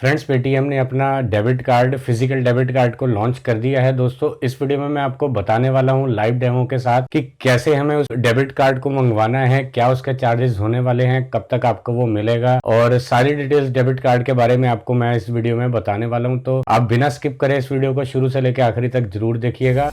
Friends, Paytm ने अपना debit card, physical debit card को लॉन्च कर दिया है। दोस्तों, इस वीडियो में मैं आपको बताने वाला हूं लाइव डेमो के साथ कि कैसे हमें उस डेबिट कार्ड को मंगवाना है, क्या उसके चार्जेस होने वाले हैं, कब तक आपको वो मिलेगा और सारी डिटेल्स डेबिट कार्ड के बारे में आपको मैं इस वीडियो में बताने वाला हूं। तो आप बिना स्किप करे इस वीडियो को शुरू से लेकर आखिरी तक जरूर देखिएगा।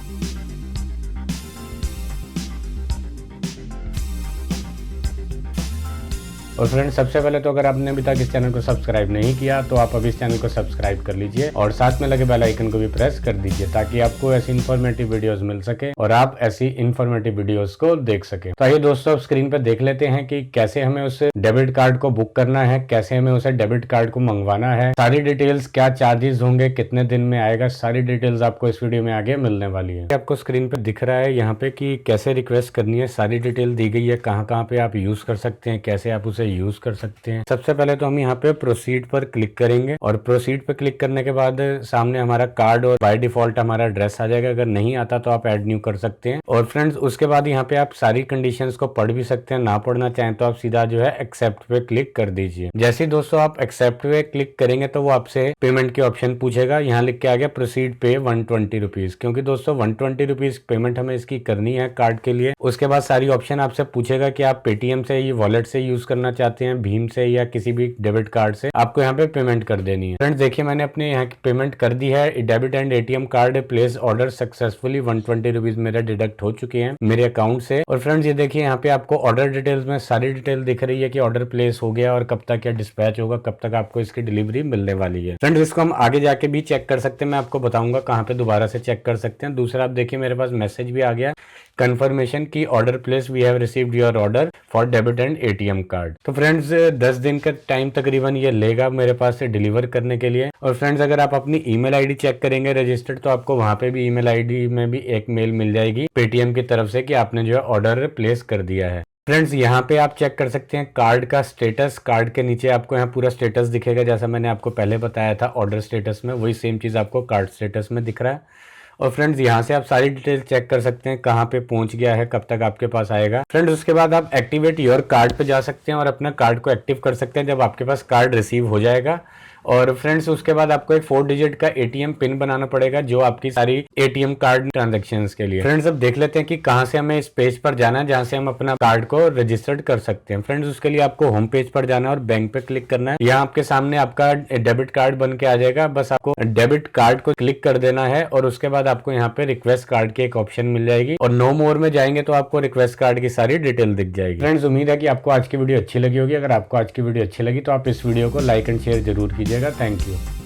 और फ्रेंड्स, सबसे पहले तो अगर आपने अभी तक इस चैनल को सब्सक्राइब नहीं किया तो आप अभी इस चैनल को सब्सक्राइब कर लीजिए और साथ में लगे बेल आइकन को भी प्रेस कर दीजिए ताकि आपको ऐसी इन्फॉर्मेटिव वीडियोस मिल सके और आप ऐसी इन्फॉर्मेटिव वीडियोस को देख सके। तो आइए दोस्तों, अब स्क्रीन पे देख लेते हैं कि कैसे हमें उस डेबिट कार्ड को बुक करना है, कैसे हमें उसे डेबिट कार्ड को मंगवाना है, सारी डिटेल्स, क्या चार्जेस होंगे, कितने दिन में आएगा, सारी डिटेल्स आपको इस वीडियो में आगे मिलने वाली है। आपको स्क्रीन पे दिख रहा है यहाँ पे कि कैसे रिक्वेस्ट करनी है, सारी डिटेल दी गई है, कहाँ पे आप यूज कर सकते हैं, कैसे आप उसे यूज कर सकते हैं। सबसे पहले तो हम यहाँ पे प्रोसीड पर क्लिक करेंगे और प्रोसीड पर क्लिक करने के बाद सामने हमारा कार्ड और बाय डिफॉल्ट हमारा एड्रेस आ जाएगा। अगर नहीं आता तो आप ऐड न्यू कर सकते हैं। और फ्रेंड्स, उसके बाद यहाँ पे आप सारी कंडीशंस को पढ़ भी सकते हैं, ना पढ़ना चाहें तो आप सीधा जो है एक्सेप्ट पे क्लिक कर दीजिए। जैसे ही दोस्तों आप एक्सेप्ट पे क्लिक करेंगे तो वो आपसे पेमेंट के ऑप्शन पूछेगा। यहाँ लिख के आ गया प्रोसीड पे 120 रुपीज, क्योंकि दोस्तों 120 रुपीज पेमेंट हमें इसकी करनी है कार्ड के लिए। उसके बाद सारी ऑप्शन आपसे पूछेगा कि आप पेटीएम से, ये वॉलेट से यूज करना चाहते हैं, भीम से या किसी भी डेबिट कार्ड से, आपको यहाँ पे पेमेंट कर देनी है। फ्रेंड्स, देखिए मैंने अपने यहाँ की पेमेंट कर दी है। Debit and ATM card place order successfully, 120 rupees मेरे डिडक्ट हो चुके हैं मेरे अकाउंट से। और फ्रेंड्स, ये देखिए यहाँ पे आपको ऑर्डर डिटेल्स में सारी डिटेल दिख रही है कि ऑर्डर प्लेस हो गया और कब तक या डिस्पैच होगा, कब तक आपको इसकी डिलीवरी मिलने वाली है। फ्रेंड्स, इसको हम आगे जाके भी चेक कर सकते हैं, मैं आपको बताऊंगा कहाँ पे दोबारा से चेक कर सकते हैं। दूसरा, आप देखिए मेरे पास मैसेज भी आ गया कंफर्मेशन की order place, we have received your order for debit and ATM card. तो फ्रेंड्स, 10 दिन का टाइम तकरीबन ये लेगा मेरे पास से डिलीवर करने के लिए। और फ्रेंड्स, अगर आप अपनी ईमेल आईडी चेक करेंगे रजिस्टर्ड, तो आपको वहां पे भी ईमेल आईडी में भी एक मेल मिल जाएगी पेटीएम की तरफ से कि आपने जो है ऑर्डर प्लेस कर दिया है। फ्रेंड्स, यहाँ पे आप चेक कर सकते हैं कार्ड का स्टेटस। कार्ड के नीचे आपको यहाँ पूरा स्टेटस दिखेगा, जैसा मैंने आपको पहले बताया था ऑर्डर स्टेटस में, वही सेम चीज आपको कार्ड स्टेटस में दिख रहा है। और फ्रेंड्स, यहाँ से आप सारी डिटेल चेक कर सकते हैं, कहाँ पे पहुंच गया है, कब तक आपके पास आएगा। फ्रेंड्स, उसके बाद आप एक्टिवेट योर कार्ड पे जा सकते हैं और अपना कार्ड को एक्टिव कर सकते हैं जब आपके पास कार्ड रिसीव हो जाएगा। और फ्रेंड्स, उसके बाद आपको एक 4 डिजिट का एटीएम पिन बनाना पड़ेगा जो आपकी सारी एटीएम कार्ड ट्रांजैक्शंस के लिए। फ्रेंड्स, अब देख लेते हैं कि कहाँ से हमें इस पेज पर जाना है जहाँ से हम अपना कार्ड को रजिस्टर्ड कर सकते हैं। फ्रेंड्स, उसके लिए आपको होम पेज पर जाना है और बैंक पे क्लिक करना है। यहाँ आपके सामने आपका डेबिट कार्ड बन के आ जाएगा, बस आपको डेबिट कार्ड को क्लिक कर देना है और उसके बाद आपको यहाँ पे रिक्वेस्ट कार्ड की एक ऑप्शन मिल जाएगी और नो मोर में जाएंगे तो आपको रिक्वेस्ट कार्ड की सारी डिटेल दिख जाएगी। फ्रेंड्स, उम्मीद है कि आपको आज की वीडियो अच्छी लगी होगी। अगर आपको आज की वीडियो अच्छी लगी तो आप इस वीडियो को लाइक एंड शेयर जरूर कीजिएगा। Thank you.